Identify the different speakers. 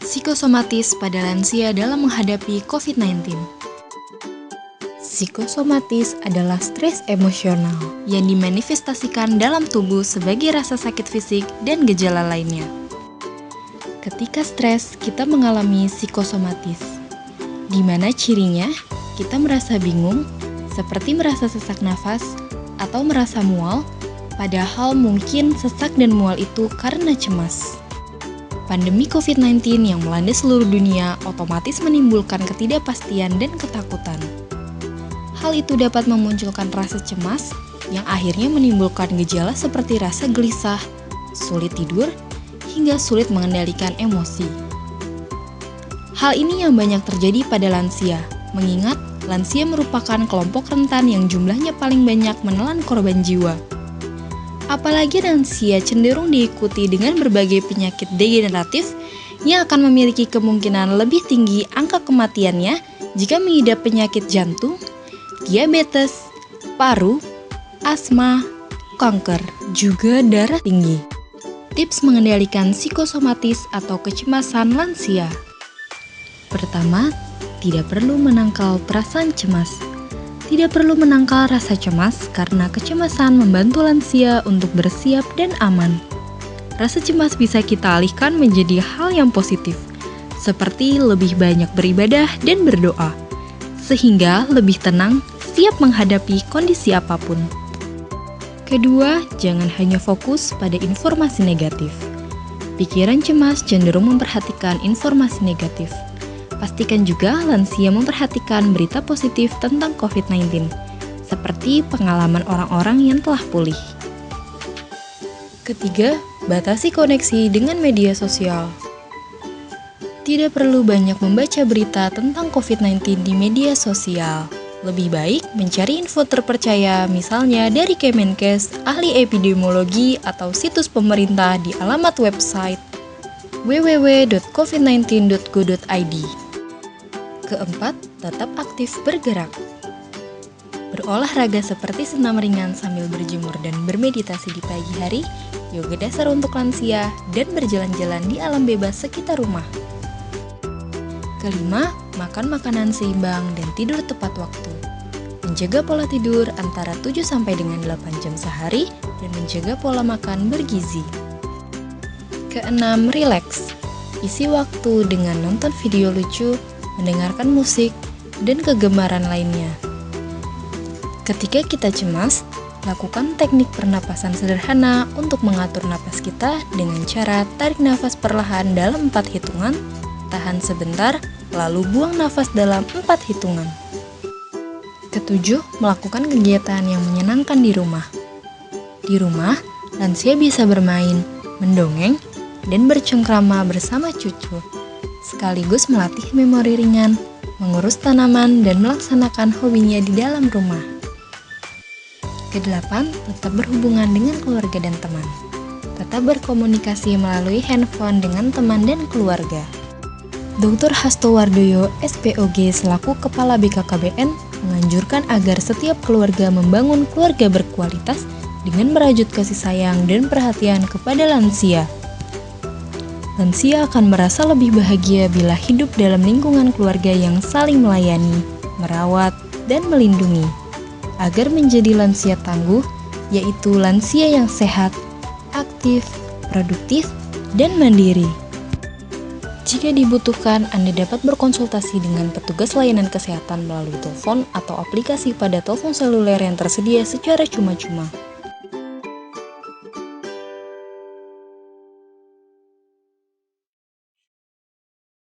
Speaker 1: Psikosomatis pada lansia dalam menghadapi COVID-19. Psikosomatis adalah stres emosional yang dimanifestasikan dalam tubuh sebagai rasa sakit fisik dan gejala lainnya. Ketika stres, kita mengalami psikosomatis, di mana cirinya kita merasa bingung, seperti merasa sesak nafas atau merasa mual, padahal mungkin sesak dan mual itu karena cemas. Pandemi COVID-19 yang melanda seluruh dunia otomatis menimbulkan ketidakpastian dan ketakutan. Hal itu dapat memunculkan rasa cemas yang akhirnya menimbulkan gejala seperti rasa gelisah, sulit tidur, hingga sulit mengendalikan emosi. Hal ini yang banyak terjadi pada lansia, mengingat lansia merupakan kelompok rentan yang jumlahnya paling banyak menelan korban jiwa. Apalagi lansia cenderung diikuti dengan berbagai penyakit degeneratif yang akan memiliki kemungkinan lebih tinggi angka kematiannya jika mengidap penyakit jantung, diabetes, paru, asma, kanker, juga darah tinggi. Tips mengendalikan psikosomatis atau kecemasan lansia. Pertama, tidak perlu menangkal perasaan cemas. Tidak perlu menangkal rasa cemas karena kecemasan membantu lansia untuk bersiap dan aman. Rasa cemas bisa kita alihkan menjadi hal yang positif, seperti lebih banyak beribadah dan berdoa, sehingga lebih tenang, siap menghadapi kondisi apapun. Kedua, jangan hanya fokus pada informasi negatif. Pikiran cemas cenderung memperhatikan informasi negatif. Pastikan juga lansia memperhatikan berita positif tentang COVID-19, seperti pengalaman orang-orang yang telah pulih. Ketiga, batasi koneksi dengan media sosial. Tidak perlu banyak membaca berita tentang COVID-19 di media sosial. Lebih baik mencari info terpercaya, misalnya dari Kemenkes, ahli epidemiologi, atau situs pemerintah di alamat website www.covid19.go.id. Keempat, tetap aktif bergerak. Berolahraga seperti senam ringan sambil berjemur dan bermeditasi di pagi hari, yoga dasar untuk lansia, dan berjalan-jalan di alam bebas sekitar rumah. Kelima, makan makanan seimbang dan tidur tepat waktu. Menjaga pola tidur antara 7-8 jam sehari dan menjaga pola makan bergizi. Keenam, rileks. Isi waktu dengan nonton video lucu, mendengarkan musik, dan kegemaran lainnya. Ketika kita cemas, lakukan teknik pernapasan sederhana untuk mengatur napas kita dengan cara tarik nafas perlahan dalam 4 hitungan, tahan sebentar, lalu buang nafas dalam 4 hitungan. Ketujuh, melakukan kegiatan yang menyenangkan di rumah. Di rumah, lansia bisa bermain, mendongeng, dan bercengkrama bersama cucu, sekaligus melatih memori ringan, mengurus tanaman, dan melaksanakan hobinya di dalam rumah. Kedelapan, tetap berhubungan dengan keluarga dan teman. Tetap berkomunikasi melalui handphone dengan teman dan keluarga. Dr. Hasto Wardoyo, SPOG selaku Kepala BKKBN, menganjurkan agar setiap keluarga membangun keluarga berkualitas dengan merajut kasih sayang dan perhatian kepada lansia. Lansia akan merasa lebih bahagia bila hidup dalam lingkungan keluarga yang saling melayani, merawat, dan melindungi. Agar menjadi lansia tangguh, yaitu lansia yang sehat, aktif, produktif, dan mandiri. Jika dibutuhkan, Anda dapat berkonsultasi dengan petugas layanan kesehatan melalui telepon atau aplikasi pada telepon seluler yang tersedia secara cuma-cuma.